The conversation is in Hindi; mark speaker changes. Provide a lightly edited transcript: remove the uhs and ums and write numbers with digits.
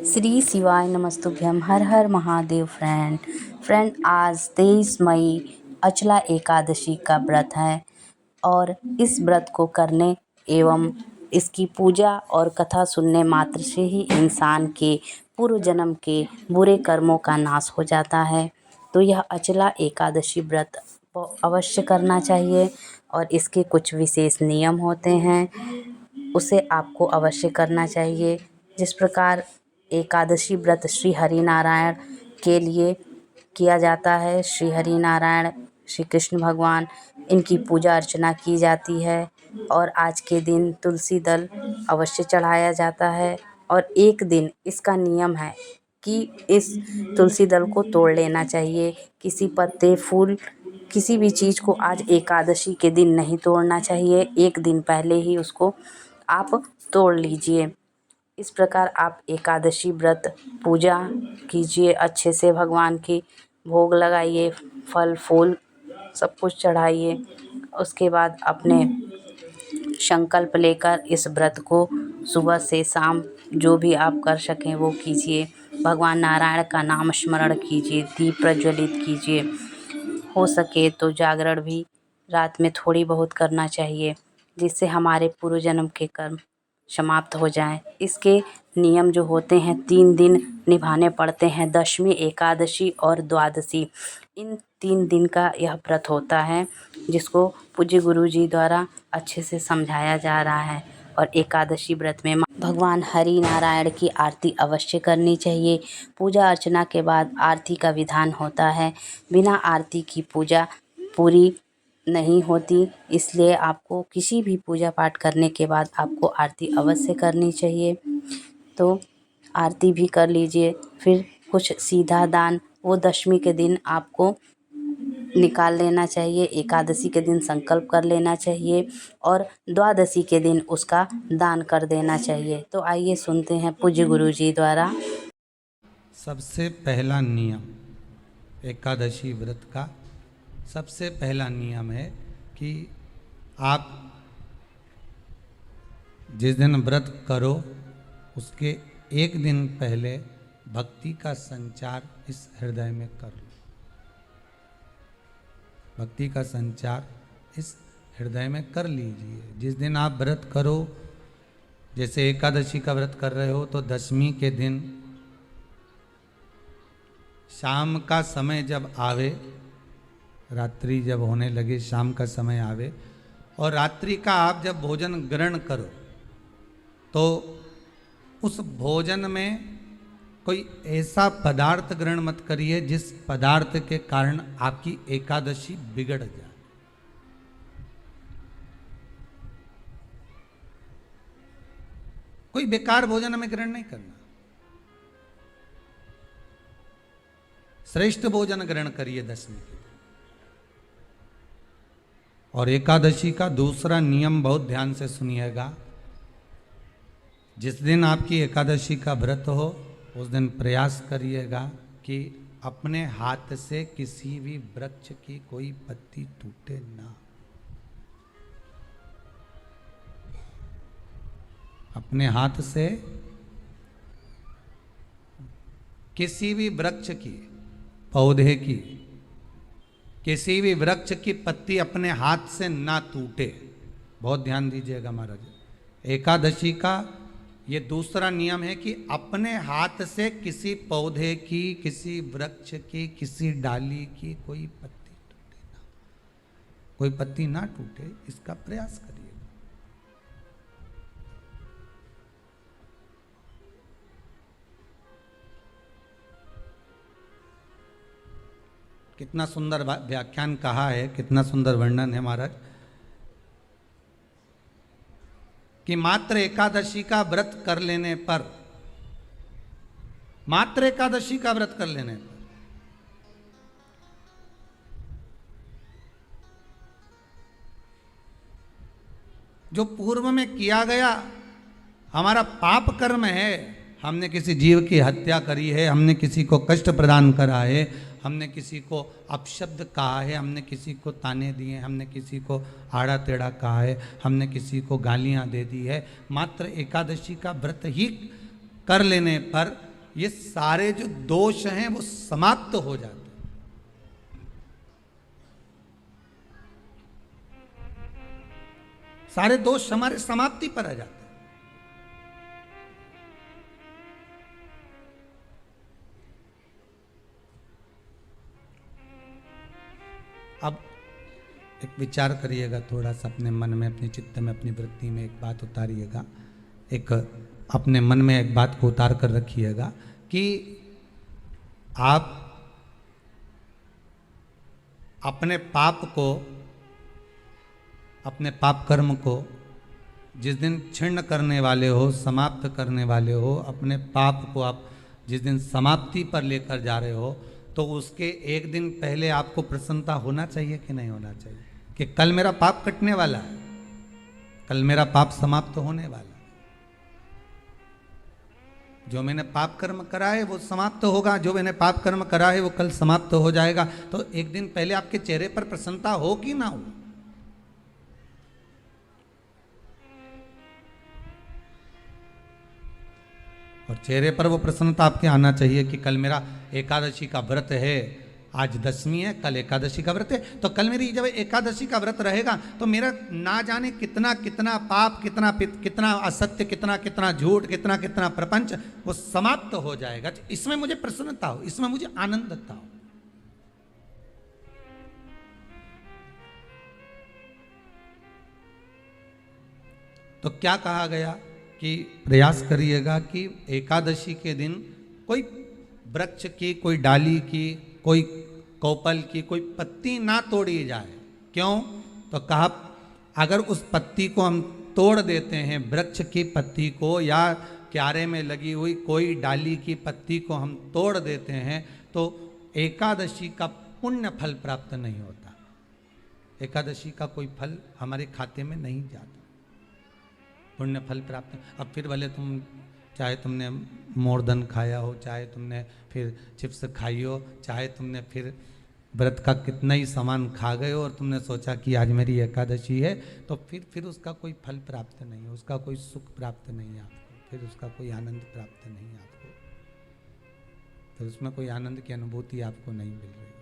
Speaker 1: श्री शिवाय नमस्तुभ्यम। हर हर महादेव। फ्रेंड आज 23 मई अचला एकादशी का व्रत है और इस व्रत को करने एवं इसकी पूजा और कथा सुनने मात्र से ही इंसान के पूर्व जन्म के बुरे कर्मों का नाश हो जाता है। तो यह अचला एकादशी व्रत को अवश्य करना चाहिए और इसके कुछ विशेष नियम होते हैं, उसे आपको अवश्य करना चाहिए। जिस प्रकार एकादशी व्रत श्री हरि नारायण के लिए किया जाता है, श्री हरि नारायण श्री कृष्ण भगवान, इनकी पूजा अर्चना की जाती है और आज के दिन तुलसी दल अवश्य चढ़ाया जाता है। और एक दिन इसका नियम है कि इस तुलसी दल को तोड़ लेना चाहिए। किसी पत्ते फूल किसी भी चीज़ को आज एकादशी के दिन नहीं तोड़ना चाहिए, एक दिन पहले ही उसको आप तोड़ लीजिए। इस प्रकार आप एकादशी व्रत पूजा कीजिए अच्छे से, भगवान की भोग लगाइए, फल फूल सब कुछ चढ़ाइए। उसके बाद अपने संकल्प लेकर इस व्रत को सुबह से शाम जो भी आप कर सकें वो कीजिए। भगवान नारायण का नाम स्मरण कीजिए, दीप प्रज्वलित कीजिए। हो सके तो जागरण भी रात में थोड़ी बहुत करना चाहिए, जिससे हमारे पूर्व जन्म के कर्म समाप्त हो जाएं। इसके नियम जो होते हैं 3 दिन निभाने पड़ते हैं, दशमी, एकादशी और द्वादशी। इन 3 दिन का यह व्रत होता है, जिसको पूज्य गुरु जी द्वारा अच्छे से समझाया जा रहा है। और एकादशी व्रत में भगवान हरि नारायण की आरती अवश्य करनी चाहिए। पूजा अर्चना के बाद आरती का विधान होता है, बिना आरती की पूजा पूरी नहीं होती, इसलिए आपको किसी भी पूजा पाठ करने के बाद आपको आरती अवश्य करनी चाहिए। तो आरती भी कर लीजिए। फिर कुछ सीधा दान वो दशमी के दिन आपको निकाल लेना चाहिए, एकादशी के दिन संकल्प कर लेना चाहिए और द्वादशी के दिन उसका दान कर देना चाहिए। तो आइए सुनते हैं पूज्य गुरु जी द्वारा।
Speaker 2: सबसे पहला नियम एकादशी व्रत का सबसे पहला नियम है कि आप जिस दिन व्रत करो उसके एक दिन पहले भक्ति का संचार इस हृदय में कर लो। भक्ति का संचार इस हृदय में कर लीजिए। जिस दिन आप व्रत करो, जैसे एकादशी का व्रत कर रहे हो तो दशमी के दिन शाम का समय जब आवे, रात्रि जब होने लगे, शाम का समय आवे और रात्रि का आप जब भोजन ग्रहण करो तो उस भोजन में कोई ऐसा पदार्थ ग्रहण मत करिए जिस पदार्थ के कारण आपकी एकादशी बिगड़ जाए। कोई बेकार भोजन हमें ग्रहण नहीं करना, श्रेष्ठ भोजन ग्रहण करिए दशमी के दिन। और एकादशी का दूसरा नियम बहुत ध्यान से सुनिएगा। जिस दिन आपकी एकादशी का व्रत हो उस दिन प्रयास करिएगा कि अपने हाथ से किसी भी वृक्ष की कोई पत्ती टूटे ना। अपने हाथ से किसी भी वृक्ष की, पौधे की, किसी भी वृक्ष की पत्ती अपने हाथ से ना टूटे। बहुत ध्यान दीजिएगा महाराज। एकादशी का ये दूसरा नियम है कि अपने हाथ से किसी पौधे की, किसी वृक्ष की, किसी डाली की कोई पत्ती टूटे ना, कोई पत्ती ना टूटे, इसका प्रयास करिए। कितना सुंदर व्याख्यान कहा है, कितना सुंदर वर्णन है महाराज कि मात्र एकादशी का व्रत कर लेने पर, मात्र एकादशी का व्रत कर लेने पर जो पूर्व में किया गया हमारा पाप कर्म है, हमने किसी जीव की हत्या करी है, हमने किसी को कष्ट प्रदान करा है, हमने किसी को अपशब्द कहा है, हमने किसी को ताने दिए, हमने किसी को आड़ा टेढ़ा कहा है, हमने किसी को गालियां दे दी है, मात्र एकादशी का व्रत ही कर लेने पर ये सारे जो दोष हैं वो समाप्त हो जाते हैं। सारे दोष हमारे समाप्ति पर आ जाते हैं। अब एक विचार करिएगा थोड़ा सा अपने मन में, अपने चित्त में, अपनी वृत्ति में एक बात उतारिएगा। एक अपने मन में एक बात को उतार कर रखिएगा कि आप अपने पाप को, अपने पाप कर्म को जिस दिन छिन्न करने वाले हो, समाप्त करने वाले हो, अपने पाप को आप जिस दिन समाप्ति पर लेकर जा रहे हो, तो उसके एक दिन पहले आपको प्रसन्नता होना चाहिए कि नहीं होना चाहिए कि कल मेरा पाप कटने वाला है, कल मेरा पाप समाप्त होने वाला है। जो मैंने पाप कर्म करा है वो समाप्त होगा, जो मैंने पाप कर्म करा है वो कल समाप्त हो जाएगा। तो एक दिन पहले आपके चेहरे पर प्रसन्नता हो कि ना हो? और चेहरे पर वो प्रसन्नता आपके आना चाहिए कि कल मेरा एकादशी का व्रत है, आज दशमी है, कल एकादशी का व्रत है, तो कल मेरी जब एकादशी का व्रत रहेगा तो मेरा ना जाने कितना कितना पाप, कितना असत्य, कितना झूठ, कितना प्रपंच वो समाप्त हो जाएगा। इसमें मुझे प्रसन्नता हो, इसमें मुझे आनंदता हो। तो क्या कहा गया कि प्रयास करिएगा कि एकादशी के दिन कोई वृक्ष की, कोई डाली की, कोई कोपल की कोई पत्ती ना तोड़ी जाए। क्यों? तो कहा अगर उस पत्ती को हम तोड़ देते हैं, वृक्ष की पत्ती को या क्यारे में लगी हुई कोई डाली की पत्ती को हम तोड़ देते हैं, तो एकादशी का पुण्य फल प्राप्त नहीं होता, एकादशी का कोई फल हमारे खाते में नहीं जाता, पुण्य फल प्राप्त। अब फिर भले तुम चाहे तुमने मोरदन खाया हो, चाहे तुमने फिर चिप्स खाई हो, चाहे तुमने फिर व्रत का कितना ही सामान खा गए हो और तुमने सोचा कि आज मेरी एकादशी है, तो फिर उसका कोई फल प्राप्त नहीं है, उसका कोई सुख प्राप्त नहीं है आपको, फिर उसका कोई आनंद प्राप्त नहीं है आपको, फिर उसमें कोई आनंद की अनुभूति आपको नहीं मिल रही।